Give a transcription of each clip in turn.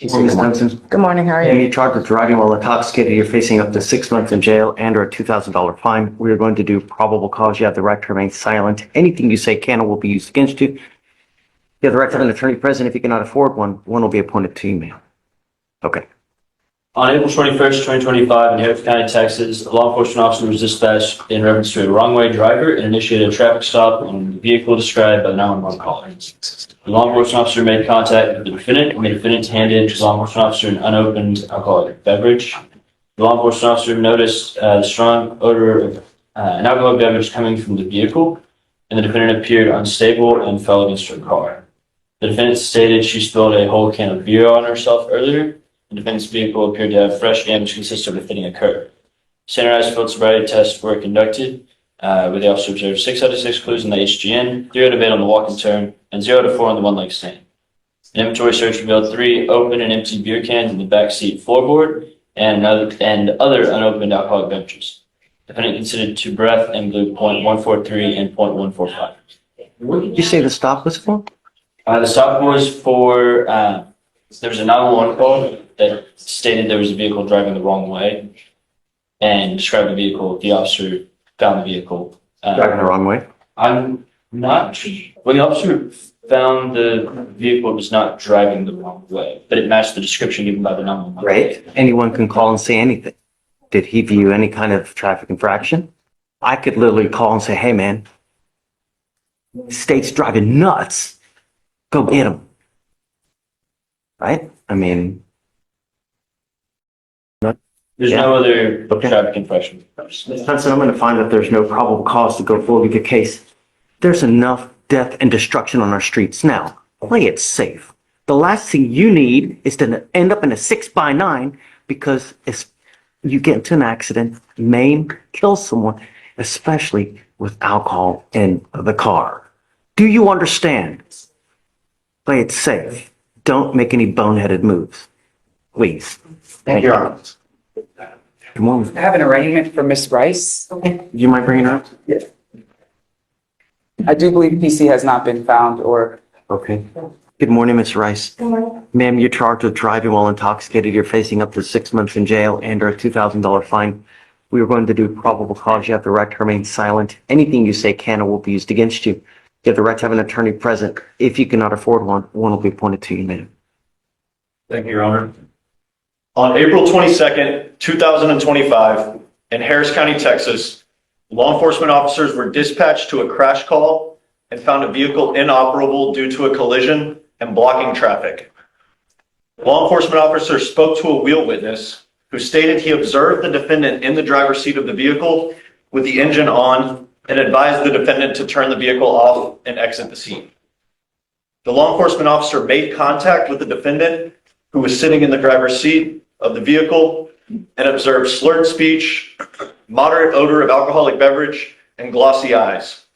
Ms. Thompson, Good morning, how are and you? you're charged with driving while intoxicated. You're facing up to 6 months in jail and or a $2,000 fine. We are going to do probable cause. You have the right to remain silent. Anything you say can or will be used against you. You have the right to have an attorney present. If you cannot afford one, one will be appointed to you, ma'am. Okay. On April 21st, 2025, in Harris County, Texas, a law enforcement officer was dispatched in reference to a wrong-way driver and initiated a traffic stop on the vehicle described by the 911 caller. The law enforcement officer made contact with the defendant, and the defendant handed the law enforcement officer an unopened alcoholic beverage. The law enforcement officer noticed the strong odor of an alcoholic beverage coming from the vehicle, and the defendant appeared unstable and fell against her car. The defendant stated she spilled a whole can of beer on herself earlier. The defendant's vehicle appeared to have fresh damage consistent with hitting a curb. Standardized field sobriety tests were conducted, where the officer observed 6 out of 6 clues on the HGN, 3 out of 8 on the walk and turn, and 0 out of 4 on the one-leg stand. An inventory search revealed 3 open and empty beer cans in the back seat floorboard and other unopened alcoholic beverages. The defendant considered to breath and blew .143 and .145. What did you say the stop was for? The stop was for, there was a 911 call that stated there was a vehicle driving the wrong way and described the vehicle. The officer found the vehicle. Driving the wrong way? I'm not sure. Well, the officer found the vehicle was not driving the wrong way, but it matched the description given by the 911. Right. Anyone can call and say anything. Did he view any kind of traffic infraction? I could literally call and say, hey, man, state's driving nuts. Go get him. Right? I mean, There's no other traffic infraction. Ms. Thompson, I'm going to find that there's no probable cause to go forward with your case. There's enough death and destruction on our streets. Now, play it safe. The last thing you need is to end up in a 6x9 because you get into an accident, maim, kill someone, especially with alcohol in the car. Do you understand? Play it safe. Don't make any boneheaded moves. Please. Thank you. I have an arraignment for Miss Rice. Do you mind bringing her up? Yeah. I do believe PC has not been found or. Okay. Good morning, Ms. Rice. Good morning. Ma'am, you're charged with driving while intoxicated. You're facing up to 6 months in jail and or a $2,000 fine. We are going to do probable cause. You have the right to remain silent. Anything you say can or will be used against you. You have the right to have an attorney present. If you cannot afford one, one will be appointed to you, ma'am. Thank you, Your Honor. On April 22nd, 2025, in Harris County, Texas, law enforcement officers were dispatched to a crash call and found a vehicle inoperable due to a collision and blocking traffic. Law enforcement officers spoke to a wheel witness who stated he observed the defendant in the driver's seat of the vehicle with the engine on and advised the defendant to turn the vehicle off and exit the scene. The law enforcement officer made contact with the defendant who was sitting in the driver's seat of the vehicle and observed slurred speech, moderate odor of alcoholic beverage, and glossy eyes.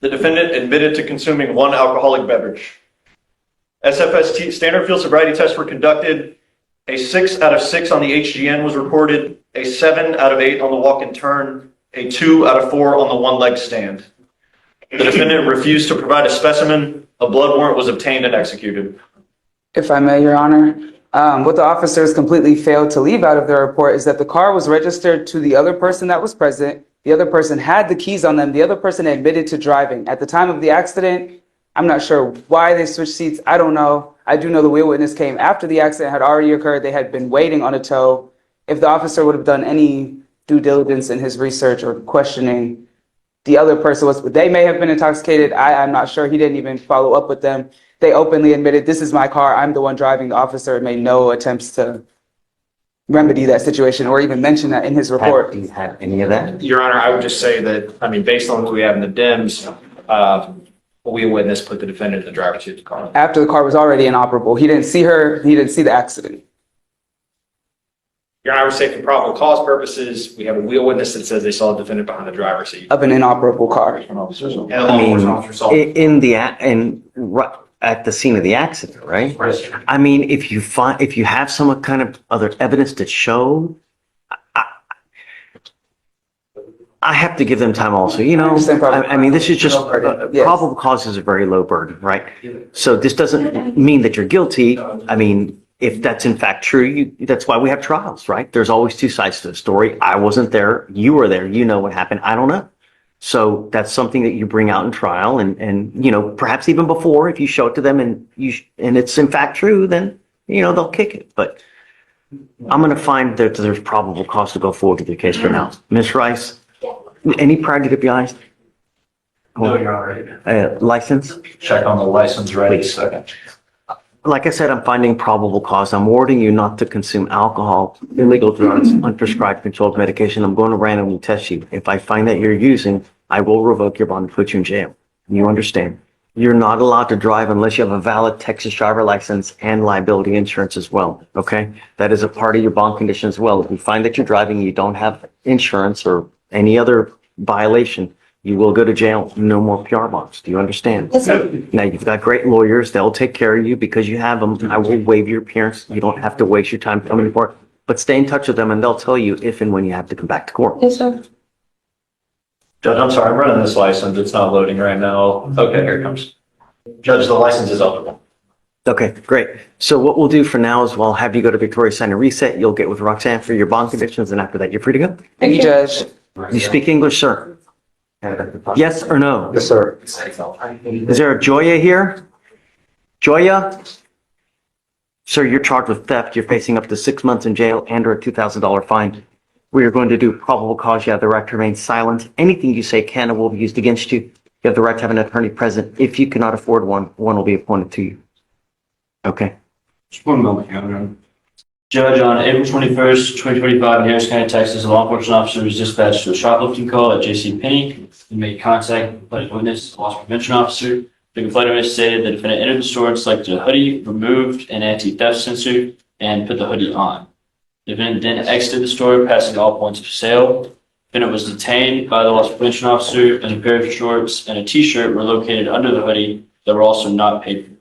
The defendant admitted to consuming 1 alcoholic beverage. SFST standard field sobriety tests were conducted. A 6 out of 6 on the HGN was reported, a 7 out of 8 on the walk and turn, a 2 out of 4 on the one-leg stand. The defendant refused to provide a specimen. A blood warrant was obtained and executed. If I may, Your Honor, what the officers completely failed to leave out of their report is that the car was registered to the other person that was present. The other person had the keys on them. The other person admitted to driving. At the time of the accident, I'm not sure why they switched seats. I don't know. I do know the wheel witness came after the accident had already occurred. They had been waiting on a tow. If the officer would have done any due diligence in his research or questioning, the other person they may have been intoxicated. I'm not sure. He didn't even follow up with them. They openly admitted, this is my car. I'm the one driving. The officer made no attempts to remedy that situation or even mention that in his report. Have you had any of that? Your Honor, I would just say that, based on what we have in the DIMS, we witness put the defendant in the driver's seat of the car. After the car was already inoperable. He didn't see her. He didn't see the accident. Your Honor, I would say for probable cause purposes, we have a wheel witness that says they saw the defendant behind the driver's seat. Of an inoperable car. And the law I mean, enforcement officer saw. at the scene of the accident, right? I mean, if you have some kind of other evidence to show, I have to give them time also, you know, I mean, this is just, probable cause is a very low burden, right? So this doesn't mean that you're guilty. I mean, If that's in fact true, that's why we have trials, right? There's always two sides to the story. I wasn't there. You were there. You know what happened. I don't know. So that's something that you bring out in trial and, you know, perhaps even before, if you show it to them and and it's in fact true, then, you know, they'll kick it. But I'm going to find that there's probable cause to go forward with the case for now. Ms. Rice, any prior DWIs? No, Your Honor. License? Check on the license ready. Please. Second. Like I said, I'm finding probable cause. I'm warning you not to consume alcohol, illegal drugs, unprescribed controlled medication. I'm going to randomly test you. If I find that you're using, I will revoke your bond and put you in jail. You understand? You're not allowed to drive unless you have a valid Texas driver license and liability insurance as well. Okay? That is a part of your bond condition as well. If you find that you're driving, and you don't have insurance or any other violation, you will go to jail. No more PR bonds. Do you understand? Yes, sir. Now, you've got great lawyers. They'll take care of you because you have them. I will waive your appearance. You don't have to waste your time coming to court. But stay in touch with them and they'll tell you if and when you have to come back to court. Yes, sir. Judge, I'm sorry, I'm running this license. It's not loading right now. Okay, here it comes. Judge, the license is up. Okay, great. So what we'll do for now is we'll have you go to Victoria Center Reset. You'll get with Roxanne for your bond conditions. And after that, you're free to go. Thank you, Judge. You speak English, sir? Yes or no? Yes, sir. Is there a Joya here? Joya? Sir, you're charged with theft. You're facing up to 6 months in jail and or a $2,000 fine. We are going to do probable cause. You have the right to remain silent. Anything you say can and will be used against you. You have the right to have an attorney present. If you cannot afford one, one will be appointed to you. Okay. Just one moment, Your Honor. Judge, on April 21st, 2025, in Harris County, Texas, a law enforcement officer was dispatched to a shoplifting call at J.C. Penney. He made contact with the complainant witness, a loss prevention officer. The complainant witness stated the defendant entered the store and selected a hoodie, removed an anti-theft sensor, and put the hoodie on. The defendant then exited the store, passing all points of sale. The defendant was detained by the loss prevention officer, and a pair of shorts and a t-shirt were located under the hoodie that were also not paid for.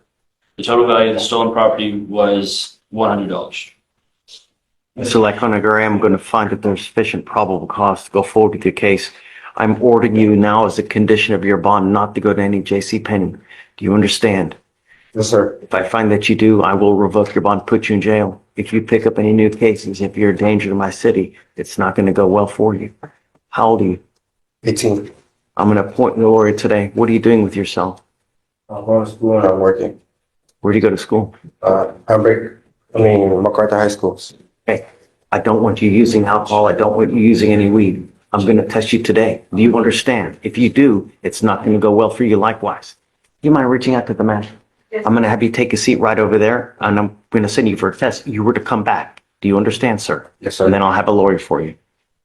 The total value of the stolen property was $100. So like on a Gray, I'm going to find that there's sufficient probable cause to go forward with your case. I'm ordering you now as a condition of your bond not to go to any J.C. Penney. Do you understand? Yes, sir. If I find that you do, I will revoke your bond, put you in jail. If you pick up any new cases, if you're a danger to my city, it's not going to go well for you. How old are you? 18. I'm going to appoint a lawyer today. What are you doing with yourself? I'm going to school and I'm working. Where do you go to school? MacArthur High School. Hey, I don't want you using alcohol. I don't want you using any weed. I'm going to test you today. Do you understand? If you do, it's not going to go well for you likewise. Do you mind reaching out to the man? I'm going to have you take a seat right over there, and I'm going to send you for a test. You were to come back. Do you understand, sir? Yes, sir. And then I'll have a lawyer for you.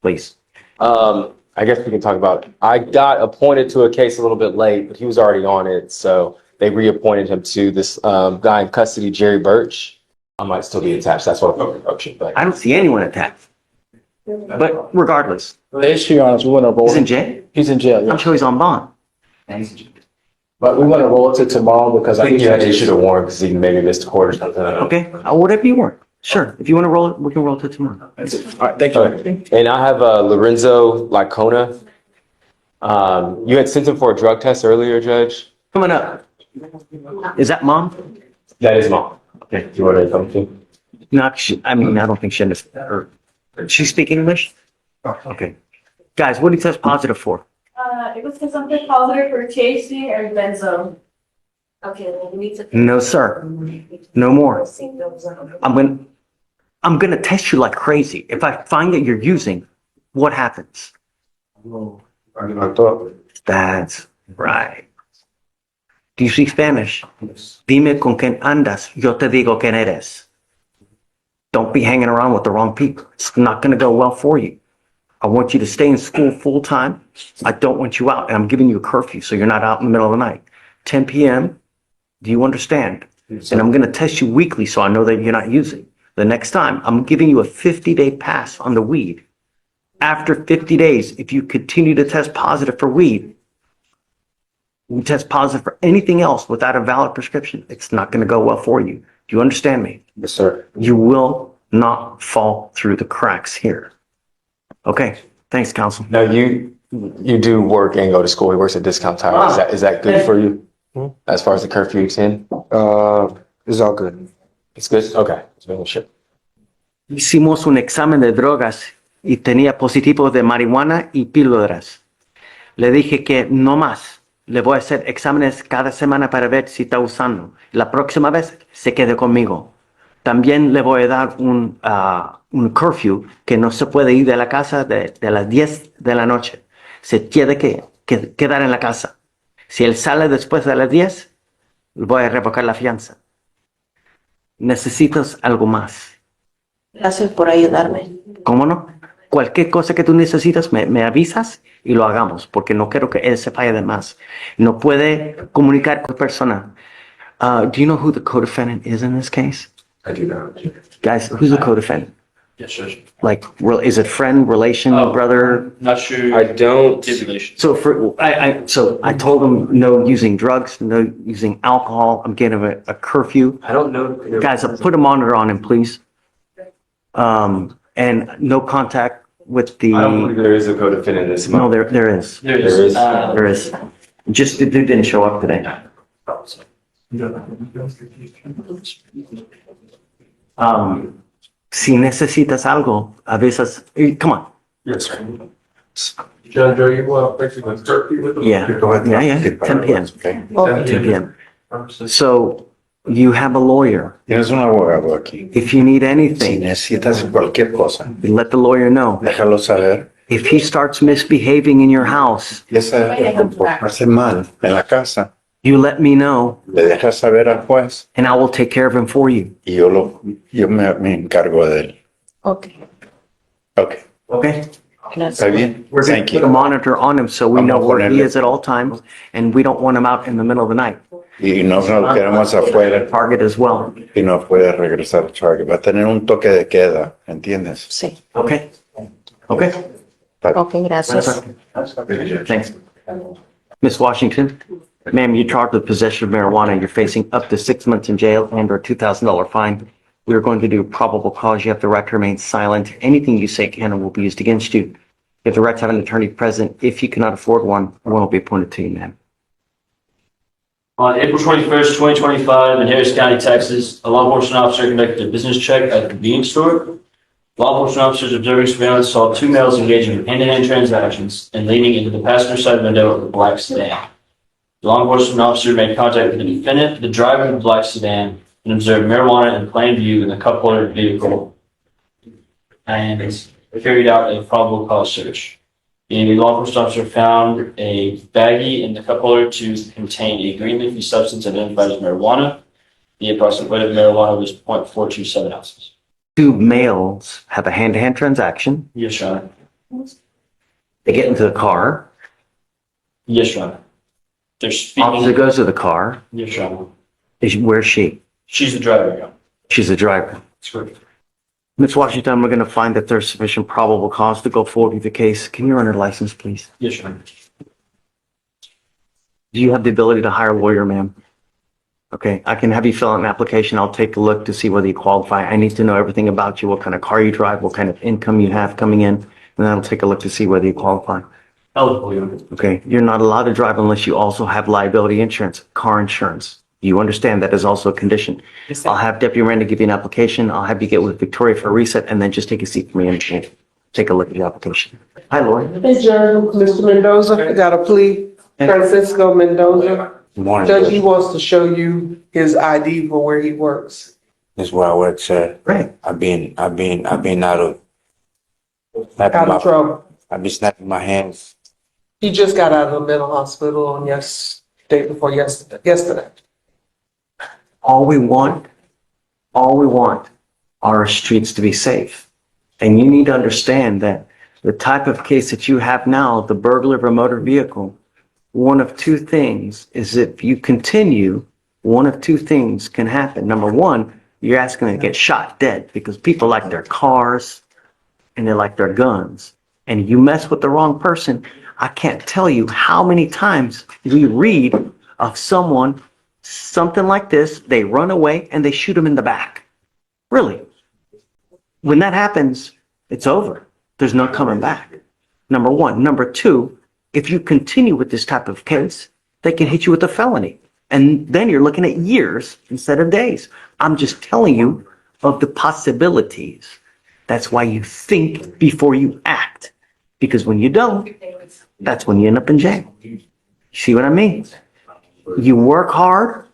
Please. I guess we can talk about, I got appointed to a case a little bit late, but he was already on it. So they reappointed him to this guy in custody, Jerry Birch. I might still be attached. That's what I'm approaching. But I don't see anyone attacked. But regardless, The issue on is we want to roll. he's in jail. He's in jail, yeah. I'm sure he's on bond. But we want to roll it to tomorrow because I I think think you actually should have warned because he maybe missed a court or something. I don't know. Okay, whatever you want. Sure. If you want to roll it, we can roll it to tomorrow. That's it. All right, thank you. Okay. And I have Lorenzo Lacona. You had sent him for a drug test earlier, Judge. Coming up. Is that mom? That is mom. Okay. Do you want to come to? No, I don't think she understands. She speak English? Okay. Guys, what do you test positive for? It was something positive for chasing or benzo. Okay, then we need to. No, sir. No more. I'm gonna test you like crazy. If I find that you're using, what happens? That's right. Do you speak Spanish? Dime con quién andas, yo te digo quién eres. Don't be hanging around with the wrong people. It's not gonna go well for you. I want you to stay in school full time. I don't want you out, and I'm giving you a curfew, so you're not out in the middle of the night. 10 p.m. Do you understand? And I'm going to test you weekly, so I know that you're not using. The next time, I'm giving you a 50-day pass on the weed. After 50 days, if you continue to test positive for weed, you test positive for anything else without a valid prescription, it's not going to go well for you. Do you understand me? Yes, sir. You will not fall through the cracks here. Okay, thanks, counsel. No, you do work and go to school. He works at Discount Tire. Is that good for you? As far as the curfew 10? It's all good. It's good? Okay. It's been a shit. Hicimos un examen de drogas y tenía positivo de marihuana y píldoras. Le dije que no más. Le voy a hacer exámenes cada semana para ver si está usando. La próxima vez se quede conmigo. También le voy a dar un curfew que no se puede ir de la casa de las 10 de la noche. Se tiene que quedar en la casa. Si él sale después de las 10, voy a revocar la fianza. ¿Necesitas algo más? Gracias por ayudarme. ¿Cómo no? Cualquier cosa que tú necesitas, me avisas y lo hagamos, porque no quiero que él se falle de más. No puede comunicar con persona. Do you know who the co-defendant is in this case? I do not. Guys, who's the co-defendant? Yes, Judge. Like, is it friend, relation, Oh. brother? Not sure. I don't. Stipulation. So I told him no using drugs, no using alcohol. I'm getting him a curfew. I don't know. Guys, put a monitor on him, please. And no contact with the. I don't believe there is a co-defendant in this. No, there is. There There is. There is. Just the dude didn't show up today. Si necesitas algo, avisas. Come on. Yes, sir. Judge, are you fixing a turkey with the? Yeah, 10 p.m. 10 p.m. So you have a lawyer. Tienes un abogado aquí. If you need Si anything, necesitas cualquier cosa, let the lawyer know. déjalo saber. If he starts misbehaving in your house, Y ese comportarse mal en la casa, you let me know le dejas saber al juez and I will take care of him for you. y yo me encargo de él. Ok, Ok, Okay? está bien. We're going Thank to put a you. monitor on him so we know Vamos a where he ponerle- is at all times and we don't want him out in the middle of the night. Y no nos quedamos afuera Target as well. y no puede regresar a Target. Va a tener un toque de queda, ¿entiendes? sí. Okay? Okay? Ok, gracias. Thanks. Ms. Washington, ma'am, you're charged with possession of marijuana. You're facing up to 6 months in jail and or a $2,000 fine. We are going to do probable cause. You have the right to remain silent. Anything you say can and will be used against you. You have the right to have an attorney present. If you cannot afford one will be appointed to you, ma'am. On April 21st, 2025, in Harris County, Texas, a law enforcement officer conducted a business check at a convenience store. Law enforcement officers observing surveillance saw two males engaging in hand-to-hand transactions and leaning into the passenger side window of the black sedan. The law enforcement officer made contact with the defendant, the driver of the black sedan, and observed marijuana in plain view in the cup-holder vehicle and carried out a probable cause search. The law enforcement officer found a baggie in the cup holder to contain a green leafy substance identified as marijuana. The approximate weight of marijuana was 0.427 ounces. Two males have a hand-to-hand transaction. Yes, Your Honor. They get into the car. Yes, Your Honor. They're Officer speaking. goes to the car. Yes, Your Honor. Where's she? She's the driver, Your Honor. She's the driver. That's correct. Ms. Washington, we're going to find that there's sufficient probable cause to go forward with the case. Can you run her license, please? Yes, Your Honor. Do you have the ability to hire a lawyer, ma'am? Okay, I can have you fill out an application. I'll take a look to see whether you qualify. I need to know everything about you, what kind of car you drive, what kind of income you have coming in, and then I'll take a look to see whether you qualify. Eligible, Your Honor. Okay, you're not allowed to drive unless you also have liability insurance, car insurance. You understand that is also a condition. I'll have Deputy Miranda give you an application. I'll have you get with Victoria for a reset and then just take a seat for me and take a look at the application. Hi, Lori. Hey, Judge, Mr. Mendoza, got a plea, Francisco Mendoza. Morning. Judge, he wants to show you his ID for where he works. This is where I work, sir. Great. I've been out of Out of trouble. I've been snapping my hands. He just got out of the mental hospital on day before yesterday. All we want are our streets to be safe. And you need to understand that the type of case that you have now, the burglar of a motor vehicle, one of two things is if you continue, one of two things can happen. Number one, you're asking to get shot dead because people like their cars and they like their guns. And you mess with the wrong person. I can't tell you how many times we read of someone, something like this, they run away and they shoot them in the back. Really. When that happens, it's over. There's no coming back. Number one. Number two, if you continue with this type of case, they can hit you with a felony. And then you're looking at years instead of days. I'm just telling you of the possibilities. That's why you think before you act. Because when you don't, that's when you end up in jail. See what I mean? You work hard,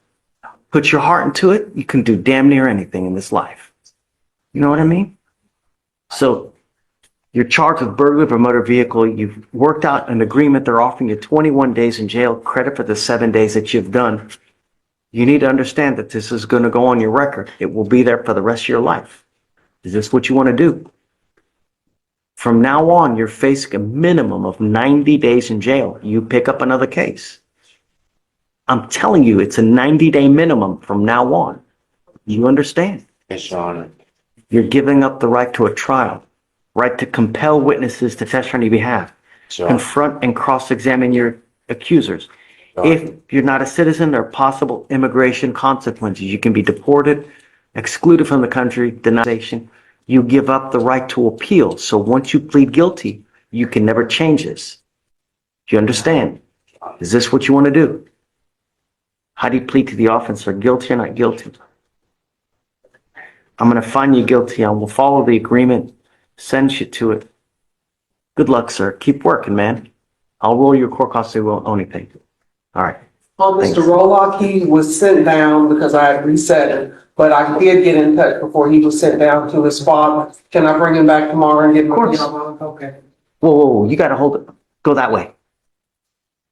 put your heart into it, you can do damn near anything in this life. You know what I mean? So you're charged with burglary of a motor vehicle. You've worked out an agreement. They're offering you 21 days in jail, credit for the 7 days that you've done. You need to understand that this is going to go on your record. It will be there for the rest of your life. Is this what you want to do? From now on, you're facing a minimum of 90 days in jail. You pick up another case. I'm telling you, it's a 90-day minimum from now on. You understand? Yes, Your Honor. You're giving up the right to a trial, right to compel witnesses to testify on your behalf, Your Honor. confront and cross-examine your accusers. If you're not a citizen, there are possible immigration consequences. You can be deported, excluded from the country, denied. You give up the right to appeal. So once you plead guilty, you can never change this. Do you understand? Is this what you want to do? How do you plead to the offense? Are guilty or not guilty? I'm going to find you guilty. I will follow the agreement, send you to it. Good luck, sir. Keep working, man. I'll roll your court costs so you won't owe anything. All right. On Thanks. Mr. Roloff, he was sent down because I had reset him, but I did get in touch before he was sent down to his father. Can I bring him back tomorrow and get him? Of course. Okay. Whoa, you got to hold it. Go that way.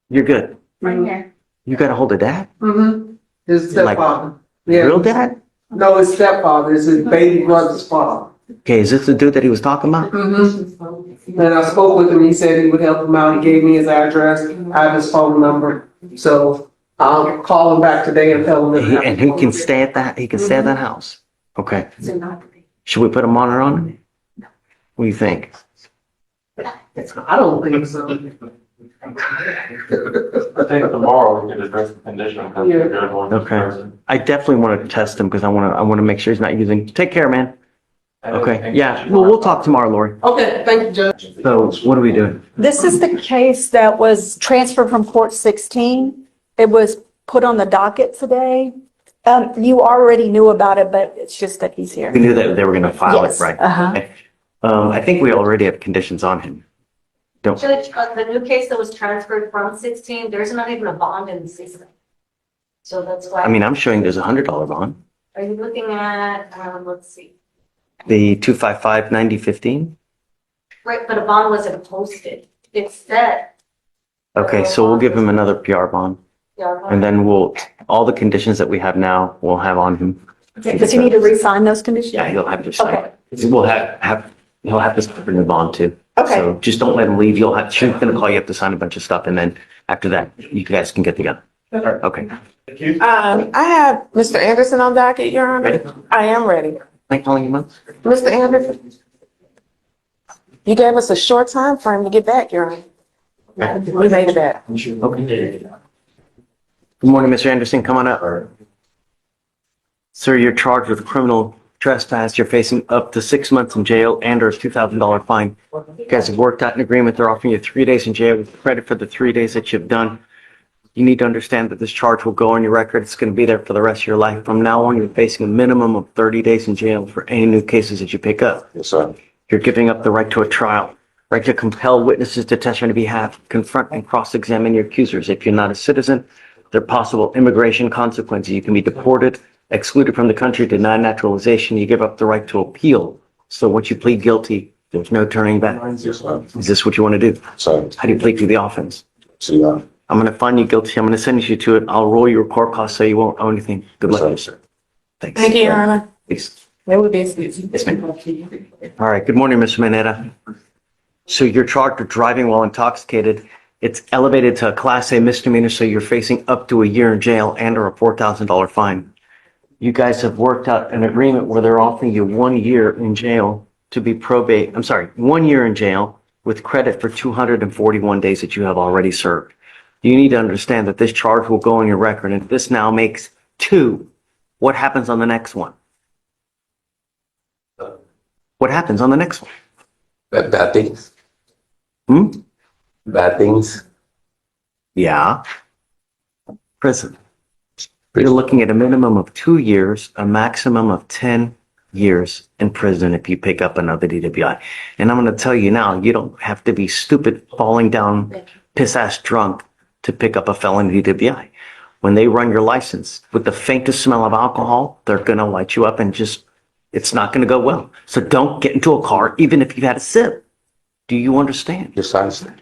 You're good. Right here. You got to hold it, Dad? Mm-hmm. His Like, stepfather. Yeah. Real dad? No, his stepfather is his baby brother's father. Okay, is this the dude that he was talking about? Mm-hmm. And I spoke with him. He said he would help him out. He gave me his address. I have his phone number. So I'll call him back today and tell him that. And he can stay at that, he can stay at that house? Okay. Should we put a monitor on? What do you think? I don't think so. I think tomorrow we can address the condition. Okay. I definitely want to test him because I want to make sure he's not using, take care, man. Okay, yeah, well, we'll talk tomorrow, Lori. Okay, thank you, Judge. So what are we doing? This is the case that was transferred from court 16. It was put on the docket today. You already knew about it, but it's just that he's here. We knew that they were going to file it, Yes, right? uh-huh. Okay. I think we already have conditions on him. Judge, the new case that was transferred from 16, there's not even a bond in the system. So that's why. I mean, I'm showing there's $100 bond. Are you looking at, let's see. The 255-9015. Right, but a bond wasn't posted. It's set. Okay, so we'll give him another PR bond. And then all the conditions that we have now, we'll have on him. Does he need to re-sign those conditions? Yeah, he'll have to sign. Okay. We'll he'll have to sign the bond too. Okay. So just don't let him leave. She's gonna call you up to sign a bunch of stuff and then after that, you guys can get together. Okay. I have Mr. Anderson on docket, Your Honor. Ready? I am ready. Am I calling him up? Mr. Anderson, you gave us a short time frame to get back, Your Honor. We made it back. Okay. Good morning, Mr. Anderson. Come on up. Sir, you're charged with criminal trespass. You're facing up to 6 months in jail and or a $2,000 fine. You guys have worked out an agreement. They're offering you 3 days in jail with credit for the 3 days that you've done. You need to understand that this charge will go on your record. It's going to be there for the rest of your life. From now on, you're facing a minimum of 30 days in jail for any new cases that you pick up. Yes, sir. You're giving up the right to a trial, right to compel witnesses to testify on your behalf, confront and cross-examine your accusers. If you're not a citizen, there are possible immigration consequences. You can be deported, excluded from the country, denied naturalization. You give up the right to appeal. So once you plead guilty, there's no turning back. Yes, sir. Is this what you want to do? So, How do you plead to the offense? see, I'm going to find you guilty. I'm going to send you to it. I'll roll your court costs so you won't owe anything. Good luck, sir. Thanks. Thank you, Your Honor. Please. It would be. Yes, ma'am. All right. Good morning, Mr. Manetta. So you're charged with driving while intoxicated. It's elevated to a Class A misdemeanor, so you're facing up to a year in jail and or a $4,000 fine. You guys have worked out an agreement where they're offering you 1 year in jail to be probate. I'm sorry, 1 year in jail with credit for 241 days that you have already served. You need to understand that this charge will go on your record, and if this now makes 2, what happens on the next one? What happens on the next one? Bad things. Hmm? Bad things. Yeah. Prison. You're looking at a minimum of 2 years, a maximum of 10 years in prison if you pick up another DWI. And I'm going to tell you now, you don't have to be stupid, falling down, piss-ass drunk to pick up a felony DWI. When they run your license with the faintest smell of alcohol, they're going to light you up and just, it's not going to go well. So don't get into a car, even if you've had a sip. Do you understand? Yes, I understand.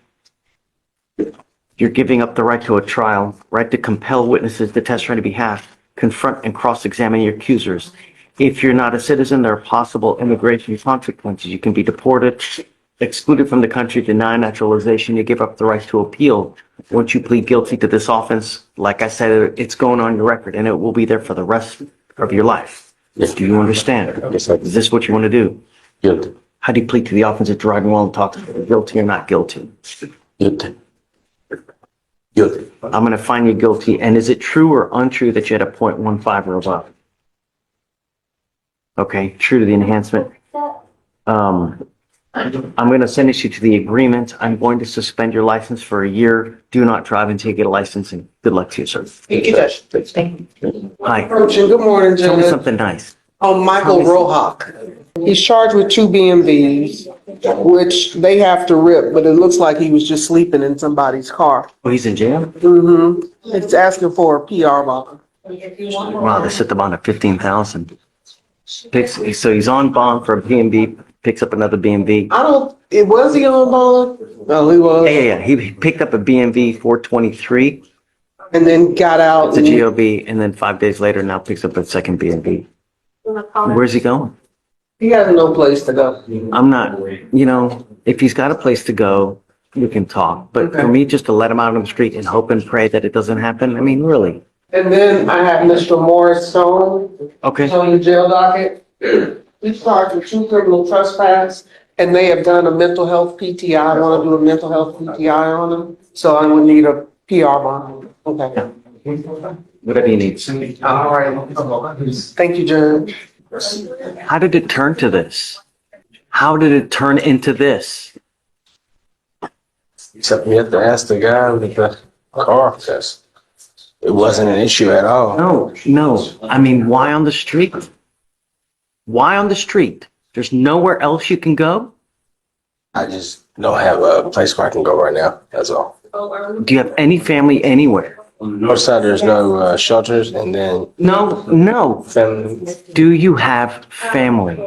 You're giving up the right to a trial, right to compel witnesses to testify on your behalf, confront and cross-examine your accusers. If you're not a citizen, there are possible immigration consequences. You can be deported, excluded from the country, denied naturalization. You give up the right to appeal. Once you plead guilty to this offense, like I said, it's going on your record and it will be there for the rest of your life. Yes. Do you understand? Yes, I do. Is this what you want to do? Guilty. How do you plead to the offense of driving while intoxicated? Guilty or not guilty? Guilty. Guilty. I'm going to find you guilty. And is it true or untrue that you had a .15 or above? Okay, true to the enhancement. I'm going to sentence you to the agreement. I'm going to suspend your license for a year. Do not drive until you get a license, and good luck to you, sir. Thank you, Judge. Hi, Approaching, good morning, tell me Judge. something nice. Michael Rohak. He's charged with 2 BMVs, which they have to rip, but it looks like he was just sleeping in somebody's car. Oh, he's in jail? Mm-hmm. It's asking for a PR bond. Wow, they set the bond at 15,000. So he's on bond for a BMV, picks up another BMV. Was he on bond? No, he was. Yeah. He picked up a BMV 423. And then got out. It's a GOB, and then 5 days later now picks up a second BMV. Where's he going? He has no place to go. I'm not, if he's got a place to go, we can talk. But for me, just to let him out on the street and hope and pray that it doesn't happen, I mean, really. And then I have Mr. Morris Stone Okay. on the jail docket. He's charged with 2 criminal trespass, and they have done a mental health PTI. I want to do a mental health PTI on him, so I would need a PR bond. Okay. Whatever you need. All right. Thank you, Judge. How did it turn to this? How did it turn into this? Except we have to ask the guy with the car, because it wasn't an issue at all. No. I mean, why on the street? Why on the street? There's nowhere else you can go? I just don't have a place where I can go right now, that's all. Do you have any family anywhere? On the north side, there's no shelters, and then No. family. Do you have family?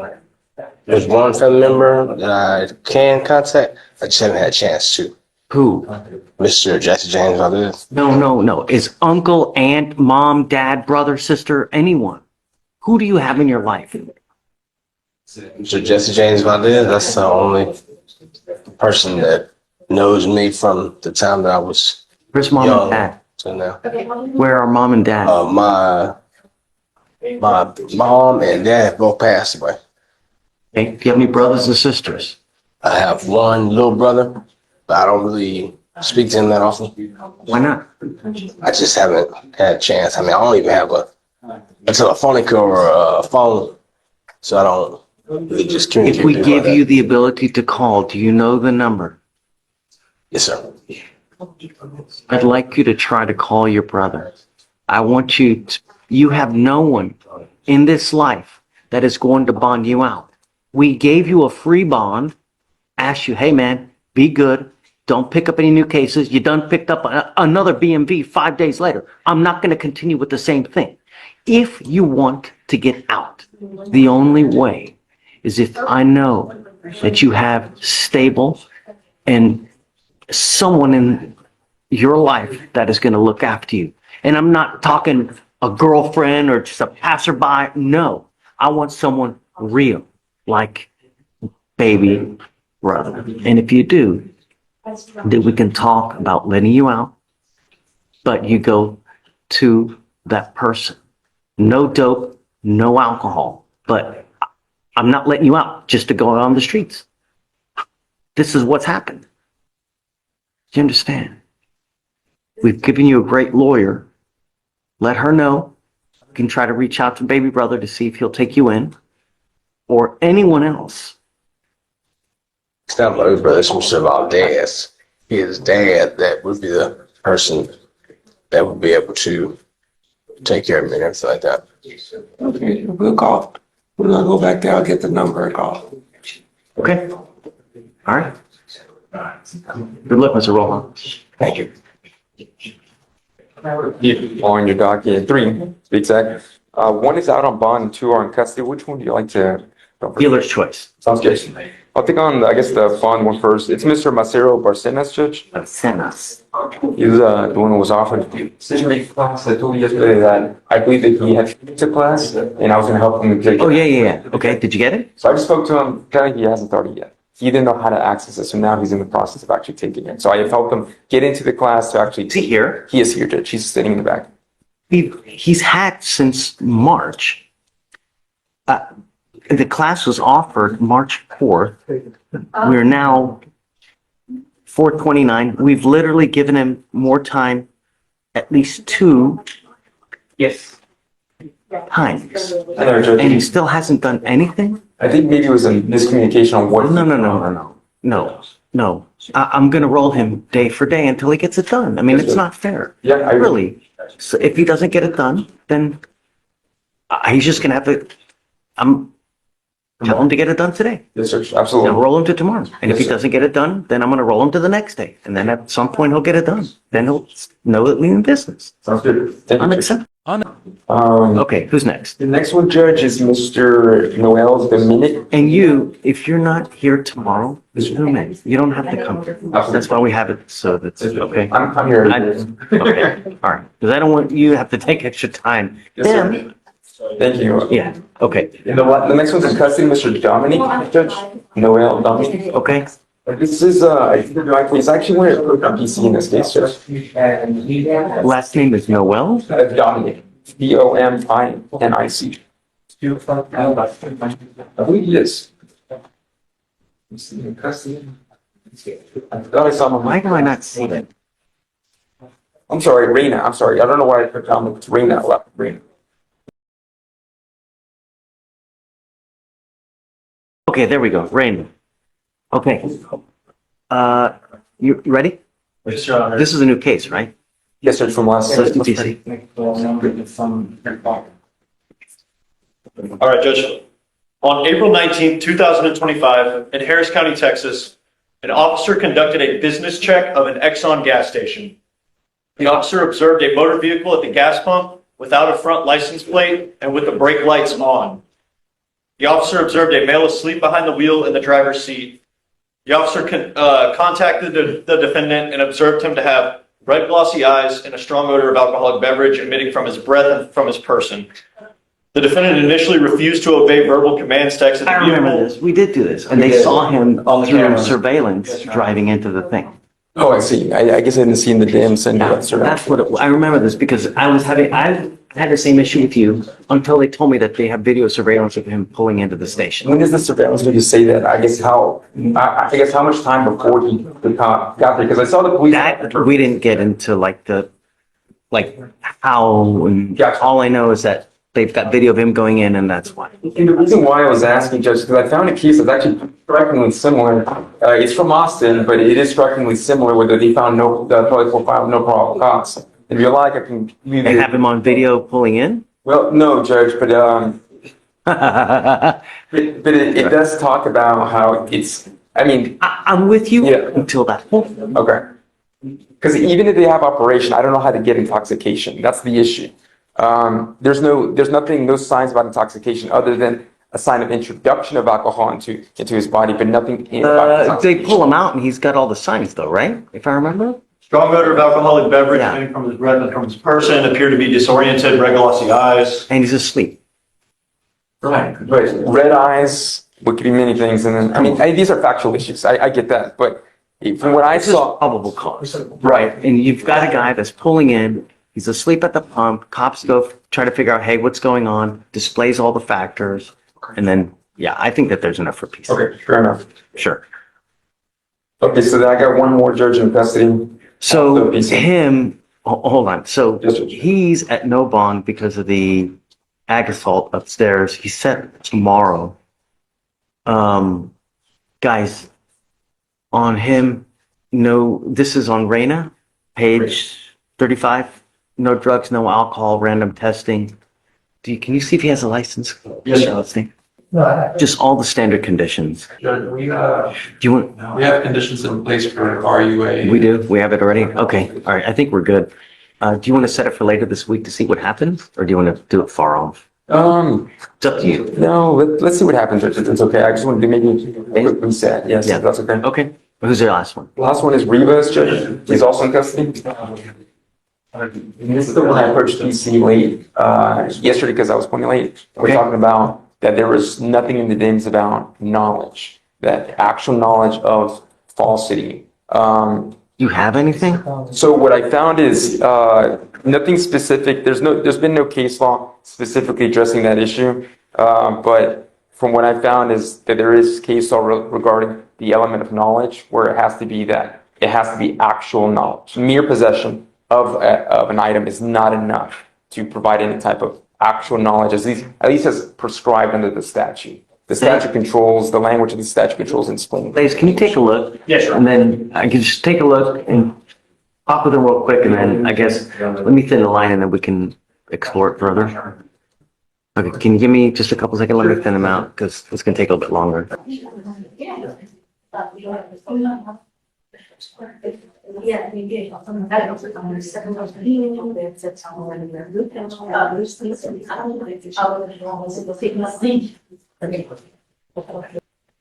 There's one family member that I can contact. I just haven't had a chance to. Who? Mr. Jesse James Valdez. No. Is uncle, aunt, mom, dad, brother, sister, anyone? Who do you have in your life? Mr. Jesse James Valdez, that's the only person that knows me from the time that I was Where's mom young and dad? to now. Where are mom and dad? My mom and dad both passed away. Okay. Do you have any brothers and sisters? I have one little brother, but I don't really speak to him that often. Why not? I just haven't had a chance. I mean, I don't even have a telephonic or a phone, so I don't really just communicate. If we with give that. you the ability to call, do you know the number? Yes, sir. I'd like you to try to call your brother. I want you have no one in this life that is going to bond you out. We gave you a free bond, asked you, hey man, be good. Don't pick up any new cases. You done picked up another BMV 5 days later. I'm not going to continue with the same thing. If you want to get out, the only way is if I know that you have stable and someone in your life that is going to look after you. And I'm not talking a girlfriend or just a passerby. No, I want someone real, like baby brother. And if you do, then we can talk about letting you out, but you go to that person. No dope, no alcohol, but I'm not letting you out just to go out on the streets. This is what's happened. Do you understand? We've given you a great lawyer. Let her know. You can try to reach out to baby brother to see if he'll take you in, or anyone else. It's not my brother, it's Mr. Valdez. His dad, that would be the person that would be able to take care of me and everything like that. Okay, we'll call. When I go back there, I'll get the number and call. Okay. All right. Good luck, Mr. Rohan. Thank you. On your docket, three, to be exact. One is out on bond, two are in custody. Which one do you like to? Dealer's choice. Sounds good. I'll take on, I guess, the bond one first. It's Mr. Macero Barcenas, Judge. Senas. He's the one who was offered to class. I told you yesterday that I believe that he had to class, and I was gonna help him take it. Oh, yeah. Okay, did you get it? So I just spoke to him, apparently he hasn't started yet. He didn't know how to access it, so now he's in the process of actually taking it. So I have helped him get into the class to actually. Is he here? He is here, Judge. He's sitting in the back. He's had since March. The class was offered March 4th. We're now 4/29. We've literally given him more time, at least two times. I know, Judge. And he still hasn't done anything? I think maybe it was a miscommunication on what. No. I'm gonna roll him day for day until he gets it done. I mean, it's not fair. Yeah, I Really. So if he doesn't get it done, then he's just gonna have to, tell him to get it done today. Yes, sir. Then Absolutely. roll him to tomorrow. And if he Yes, sir. doesn't get it done, then I'm gonna roll him to the next day. And then at some point, he'll get it done. Then he'll know that we're in business. Sounds good. Thank you. Unacceptable. Okay, who's next? The next one, Judge, is Mr. Noel Dominic. And you, if you're not here tomorrow, zoom in. You don't have to come. That's why we have it, so that's, okay? I'm here. Okay, all right. Because I don't want you to have to take extra time. Yes, sir. Thank you. Yeah, okay, And the next one's in custody, Mr. Dominic, Judge. Noel Dominic. okay. This is, he's actually wearing a PC in this case, Judge. Last name is Noel? Dominic, Dominic. I believe he is. I thought I saw him. Why do I not see it? I'm sorry, Reina. I'm sorry. I don't know why I put Dominic. It's Reina. Reina. Okay, there we go, Rain. Okay. You ready? Yes, Your Honor. This is a new case, right? Yes, sir. From last. Let's do PC. All right, Judge. On April 19th, 2025, in Harris County, Texas, an officer conducted a business check of an Exxon gas station. The officer observed a motor vehicle at the gas pump without a front license plate and with the brake lights on. The officer observed a male asleep behind the wheel in the driver's seat. The officer contacted the defendant and observed him to have red glossy eyes and a strong odor of alcoholic beverage emitting from his breath and from his person. The defendant initially refused to obey verbal commands to exit the I vehicle. remember this, we did do this, and they saw him On the through camera. surveillance driving into the thing. Oh, I see. I guess I didn't see in the damn send. That's what, I remember this because I had the same issue with you until they told me that they have video surveillance of him pulling into the station. When does the surveillance video say that? I guess how much time before the cop got there? Because I saw the police. That, we didn't get into how, and Gotcha. all I know is that they've got video of him going in and that's why. And the reason why I was asking, Judge, because I found a case that's actually strikingly similar. It's from Austin, but it is strikingly similar where they found no probable cause. If you like, I can. They have him on video pulling in? Well, no, Judge, but it does talk about how it's. I mean, I'm with you Yeah. until that point. okay. Because even if they have operation, I don't know how to get intoxication. That's the issue. There's no signs about intoxication other than a sign of introduction of alcohol into his body, but nothing about They intoxication. pull him out and he's got all the signs though, right? If I remember? Strong odor of alcoholic beverage Yeah. coming from his breath and from his person, appeared to be disoriented, red glossy eyes. And he's asleep. Right. But red eyes, what could be many things, and then these are factual issues. I get that, but from what I This is saw, probable cause. right. And you've got a guy that's pulling in, he's asleep at the pump, cops go try to figure out, hey, what's going on, displays all the factors, and then, yeah, I think that there's enough for peace. Okay, fair enough. Sure. Okay, so then I got one more judge in custody. So peace. hold on, so Yes, Judge. he's at no bond because of the ag assault upstairs, he's set tomorrow. Guys, on him, no, this is on Reina, page 35. no drugs, no alcohol, random testing. Can you see if he has a license? Yes, sir. Let's see. Just all the standard conditions. Judge, we Do you want, have conditions in place for RUA. we do? We have it already? Okay, all right, I think we're good. Do you want to set it for later this week to see what happens? Or do you want to do it far off? It's up to you. No, let's see what happens. It's okay. I just wanted to maybe quick reset. Yes, Yeah. if that's okay. Okay, who's the last one? Last one is Rivas, Judge. He's also in custody. This is the one I approached DC late, yesterday because I was pointing late. We're Okay. talking about that there was nothing in the DIMS about knowledge, that actual knowledge of falsity. You have anything? So what I found is, nothing specific. There's been no case law specifically addressing that issue. But from what I found is that there is case law regarding the element of knowledge where it has to be actual knowledge. Mere possession of an item is not enough to provide any type of actual knowledge, at least as prescribed under the statute. The statute controls, the language of the statute controls and explains. Ladies, can you take a look? Yes, sir. And then I can just take a look and pop with them real quick, and then I guess, let me thin the line and then we can explore it further. Okay, can you give me just a couple seconds? Let me thin them out, because it's gonna take a little bit longer. Yeah, we did.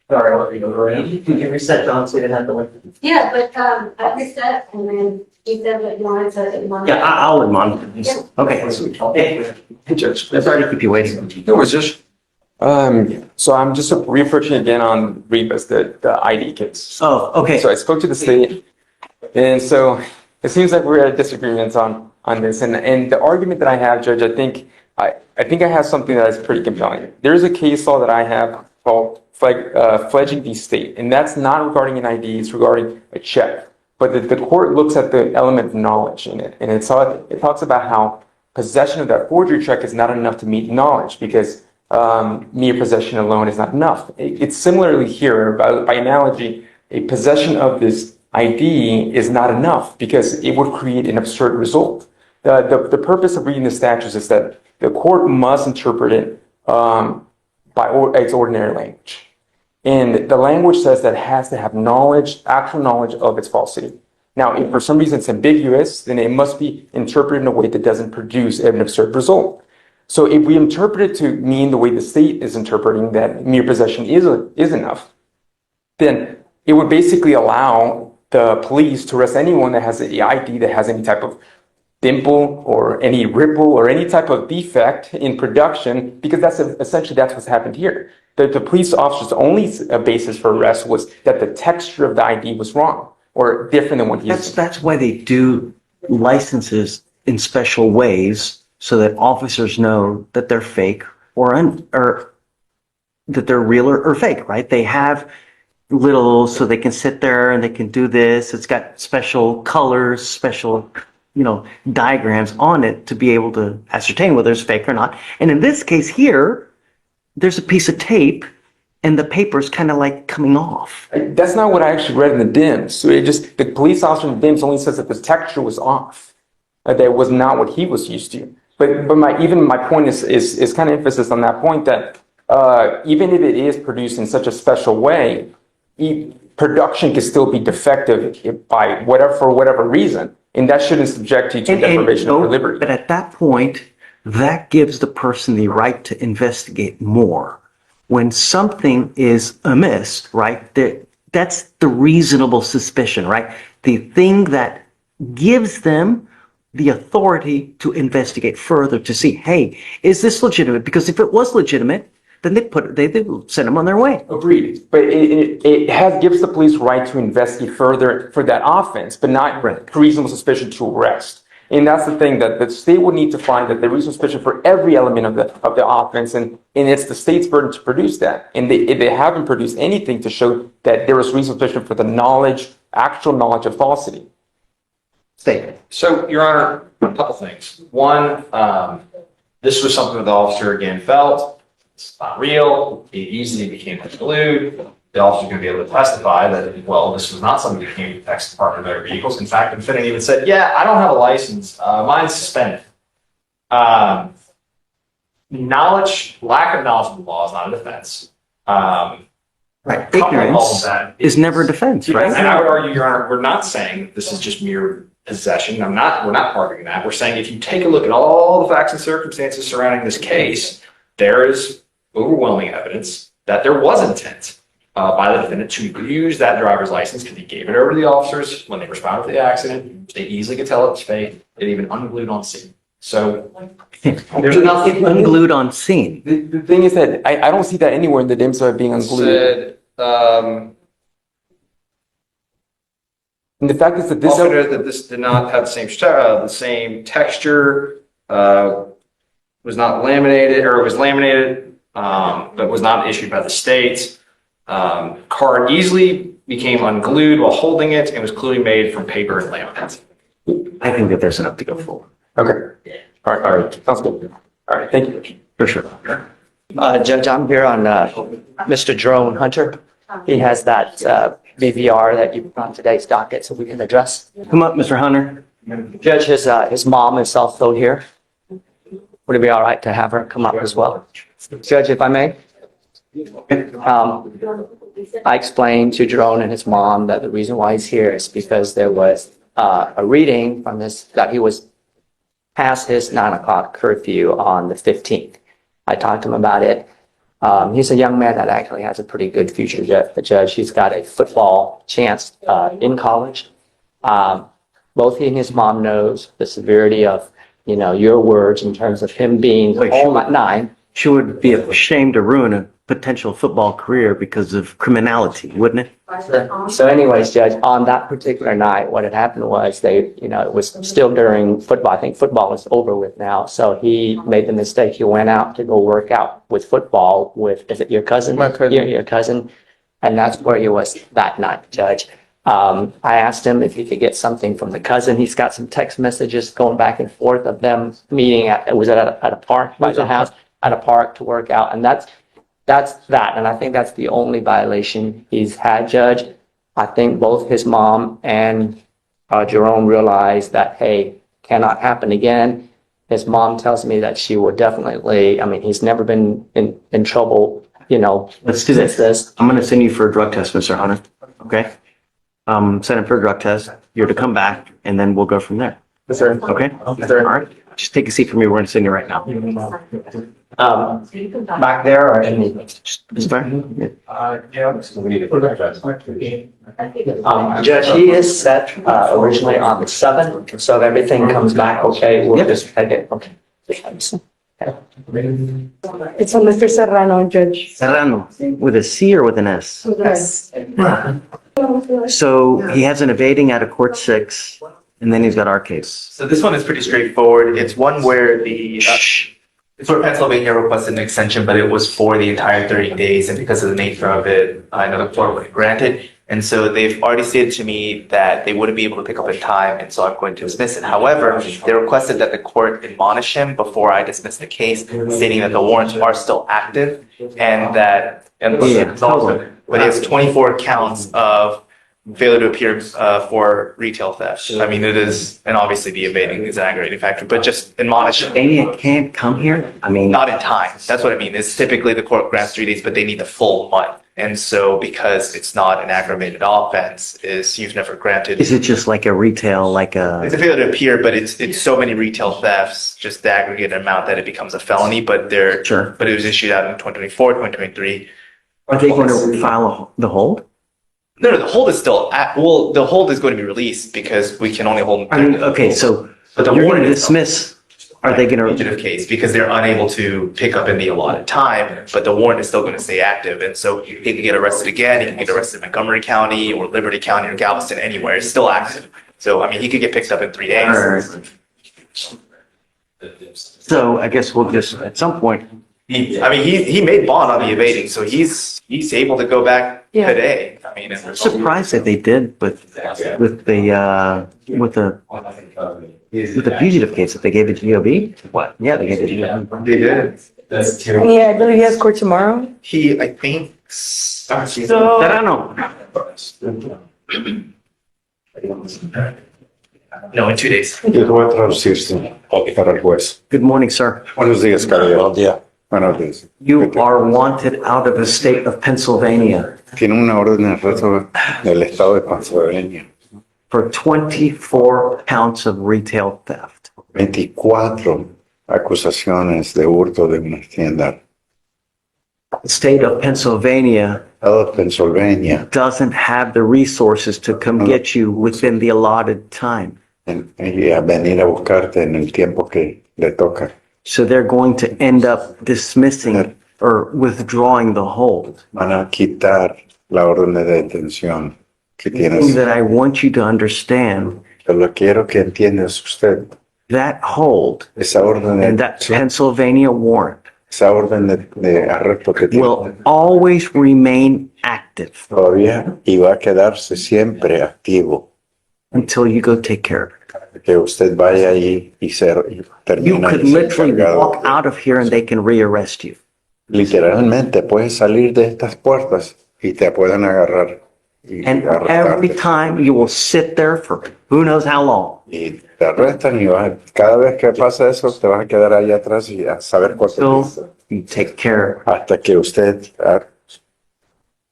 Sorry, I'll let you go around. You can reset, John, so you didn't have to wait. Yeah, but, I reset and then you said that you wanted to. Yeah, I'll admonish. Yeah. Okay. Hey, Judge, sorry to keep you waiting. No, it's just, so I'm just reapproaching again on Rebus, the ID kits. Oh, okay. So I spoke to the state, and so it seems like we're at a disagreement on this. And the argument that I have, Judge, I think I have something that is pretty compelling. There's a case law that I have called Fledging the State, and that's not regarding an ID, it's regarding a check. But the court looks at the element of knowledge in it, and it talks about how possession of that forgery check is not enough to meet knowledge because mere possession alone is not enough. It's similarly here, by analogy, a possession of this ID is not enough because it would create an absurd result. The purpose of reading the statutes is that the court must interpret it by its ordinary language. And the language says that it has to have knowledge, actual knowledge of its falsity. Now, if for some reason it's ambiguous, then it must be interpreted in a way that doesn't produce an absurd result. So if we interpret it to mean the way the state is interpreting that mere possession is enough, then it would basically allow the police to arrest anyone that has the ID that has any type of dimple or any ripple or any type of defect in production, because that's what's happened here. The police officer's only basis for arrest was that the texture of the ID was wrong or different than what he used. That's why they do licenses in special ways so that officers know that they're fake or that they're real or fake, right? They have little so they can sit there and they can do this. It's got special colors, special, diagrams on it to be able to ascertain whether it's fake or not. And in this case here, there's a piece of tape and the paper's kind of like coming off. That's not what I actually read in the DIMS. So the police officer in the DIMS only says that the texture was off. That was not what he was used to. But my point is kind of emphasis on that point that even if it is produced in such a special way, production can still be defective for whatever reason. And that shouldn't subject you to deprivation of liberty. But at that point, that gives the person the right to investigate more. When something is amiss, right, that's the reasonable suspicion, right? The thing that gives them the authority to investigate further to see, hey, is this legitimate? Because if it was legitimate, then they send them on their way. Agreed. But it gives the police right to investigate further for that offense, but not reasonable suspicion to arrest. And that's the thing that the state would need to find that the reasonable suspicion for every element of the offense, and it's the state's burden to produce that. And they haven't produced anything to show that there was reasonable suspicion for the actual knowledge of falsity. State. So, Your Honor, a couple things. One, this was something that the officer again felt. it's not real. It easily became unglued. The officer's going to be able to testify that, well, this was not something that came to the Texas Department of Motor Vehicles. In fact, the defendant even said, yeah, I don't have a license. Mine's suspended. Lack of knowledge of the law is not a defense. Right. Couple of all of Ignorance that is never a defense, And right? I would argue, Your Honor, we're not saying this is just mere possession. We're not arguing that. We're saying if you take a look at all the facts and circumstances surrounding this case, there is overwhelming evidence that there was intent by the defendant to use that driver's license because he gave it over to the officers when they responded to the accident. They easily could tell it was fake. It even unglued on scene. So there's enough. Unglued on scene. The thing is that I don't see that anywhere in the DIMS of it being unglued. Said, And the fact is that this. Often that this did not have the same texture, was not laminated, or it was laminated, but was not issued by the state. Card easily became unglued while holding it and was clearly made from paper and laminate. I think that there's enough to go forward. Okay. All right. Sounds good. All right. Thank you. For sure. Judge, I'm here on Mr. Drone Hunter. He has that BVR that you put on today's docket, so we can address. Come up, Mr. Hunter. Judge, his mom is also here. Would it be all right to have her come up as well? Judge, if I may? I explained to Jerome and his mom that the reason why he's here is because there was a reading from this, that he was past his 9 o'clock curfew on the 15th. I talked to him about it. He's a young man that actually has a pretty good future, Judge. He's got a football chance in college. Both he and his mom knows the severity of, your words in terms of him being home at 9. She would be ashamed to ruin a potential football career because of criminality, wouldn't it? So anyways, Judge, on that particular night, what had happened was it was still during football. I think football is over with now. So he made the mistake. He went out to go work out with football with, is it your cousin? My cousin. Your cousin. And that's where he was that night, Judge. I asked him if he could get something from the cousin. He's got some text messages going back and forth of them meeting at a park by the house, at a park to work out. And that's that. And I think that's the only violation he's had, Judge. I think both his mom and Jerome realized that, hey, cannot happen again. His mom tells me that she will definitely, he's never been in trouble, Let's do this. I'm going to send you for a drug test, Mr. Hunter. Okay? Send him for a drug test. You're to come back, and then we'll go from there. Yes, sir. Okay? Yes, sir. All right. Just take a seat for me. We're going to send you right now. Back there or in the... Is fine? Judge, he is set originally on the 7th, so if everything comes back okay, we'll just take it. Okay. It's on Mr. Serrano, Judge. Serrano, with a C or with an S? Yes. So he has an evading out of court 6, and then he's got our case. So this one is pretty straightforward. It's one where it's where Pennsylvania requested an extension, but it was for the entire 30 days. And because of the nature of it, another court would grant it. And so they've already stated to me that they wouldn't be able to pick up in time. And so I'm going to dismiss it. However, they requested that the court admonish him before I dismiss the case, stating that the warrants are still active and that, but he has 24 counts of failure to appear for retail theft. It is, and obviously the evading is an aggravating factor, but just admonish him. Pennsylvania can't come here? Not in time. That's what I mean. It's typically the court grants 3 days, but they need the full month. And so because it's not an aggravated offense, you've never granted. Is it just like a retail, It's a failure to appear, but it's so many retail thefts, just the aggregate amount that it becomes a felony, but it was issued out in 2024, 2023. Are they going to refile the hold? No, the hold is still the hold is going to be released because we can only hold. Okay, so but you're going to dismiss. Are they going to fugitive case because they're unable to pick up in the allotted time, but the warrant is still going to stay active, and so he can get arrested again. He can get arrested in Montgomery County or Liberty County or Galveston, anywhere. It's still active. So he could get picked up in 3 days. So I guess we'll just at some point. He made bond on the evading, so he's able to go back today. I'm surprised that they did, but with the fugitive case that they gave it to GOB. What? Yeah, they gave it to GOB. They did. That's terrible. Yeah, I believe he has court tomorrow. I think. Serrano. No, in 2 days. Yo te voy a traducir para el juez. Good morning, sir. Buenos días, caballero. Buenos días. You are wanted out of the state of Pennsylvania Tiene una orden de arresto del estado de Pennsylvania. for 24 counts of retail theft. 24 acusaciones de hurto de una tienda. The state of Pennsylvania Estado de Pennsylvania. doesn't have the resources to come get you within the allotted time. Y a venir a buscarte en el tiempo que le toca. So they're going to end up dismissing or withdrawing the hold. Van a quitar la orden de detención que The thing tienes. that I want you to understand, Pero quiero que entiendas usted. that hold Esa orden de and that detención, Pennsylvania warrant esa orden de arresto que will tiene always remain active todavía y va a quedarse siempre activo. until you go take care of it. Que usted vaya ahí y You termina could de ser literally cargado. walk out of here and they can rearrest you. Literalmente puedes salir de estas puertas y te pueden agarrar y And every arrestarte. time you will sit there for who knows how long. Y te arrestan y cada vez que pasa eso te vas a quedar ahí atrás y a saber cuánto So tiempo. you take care. Hasta que usted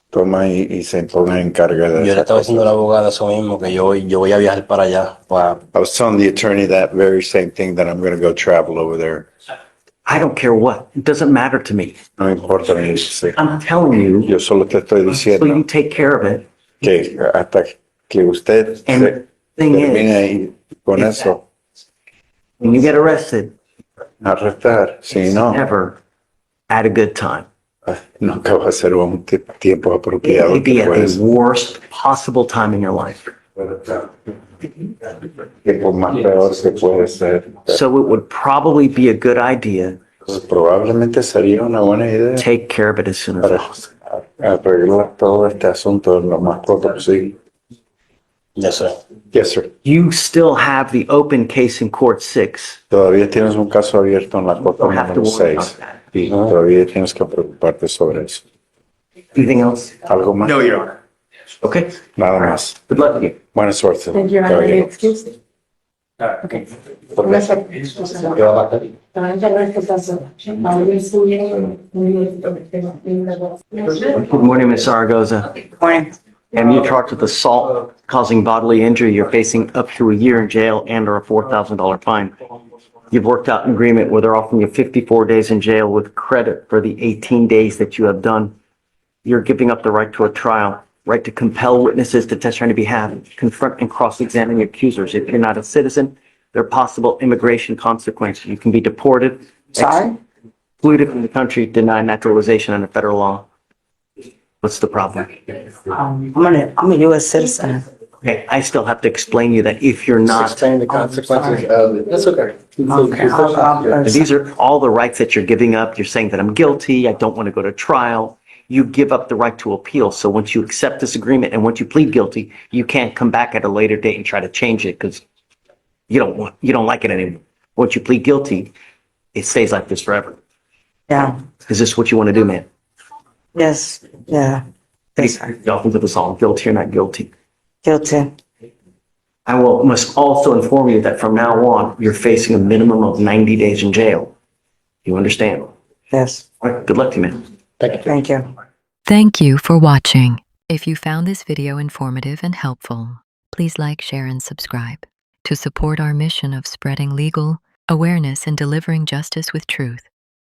toma y se ponga en carga de Yo le eso. estaba diciendo a la abogada eso mismo, que yo voy a viajar para allá. I was telling the attorney that very same thing, that I'm going to go travel over there. I don't care what. It doesn't matter to me. No me importa ni sé. I'm telling you, Yo solo te estoy so you diciendo take care of it. que hasta que usted And the thing termine is, ahí con eso, when you get arrested, arrestar, si no, never at a good time. nunca va a ser un tiempo It apropiado. would be Que at puedes, the worst possible time in your life. tiempo más peor que puede ser. So it would probably be a good idea Entonces, probablemente sería una buena idea to take care of it as soon as para possible. arreglar todo este asunto lo más pronto posible. Yes, sir. Yes, sir. You still have the open case in court 6. Todavía tienes un caso abierto en la corte Don't have to número worry about 6 that. y todavía tienes que preocuparte sobre eso. Anything else? ¿Algo más? No, Your Honor. Okay. Nada más. Good luck to you. Buena suerte. Thank you, Your Honor. caballero. Excuse me. Okay. Good morning, Ms. Zaragoza. Morning. And you're charged with assault causing bodily injury. You're facing up to a year in jail and or a $4,000 fine. You've worked out an agreement where they're offering you 54 days in jail with credit for the 18 days that you have done. You're giving up the right to a trial, right to compel witnesses to testify on your behalf, confront and cross-examine your accusers. If you're not a citizen, there are possible immigration consequences. You can be deported, Sorry? excluded from the country, denied naturalization under federal law. What's the problem? I'm a U.S. citizen. Okay, I still have to explain you that if you're not, Explain the consequences of it. That's okay. Okay. these are all the rights that you're giving up. You're saying that I'm guilty, I don't want to go to trial. You give up the right to appeal. So once you accept this agreement and once you plead guilty, you can't come back at a later date and try to change it because you don't like it anymore. Once you plead guilty, it stays like this forever. Yeah. Is this what you want to do, man? Yes. Yeah. Yes, sir. Y'all think of us all guilty or not guilty? Guilty. Must also inform you that from now on, you're facing a minimum of 90 days in jail. You understand? Yes. All right, good luck to you, man. Thank you. Thank you for watching. If you found this video informative and helpful, please like, share, and subscribe to support our mission of spreading legal awareness and delivering justice with truth.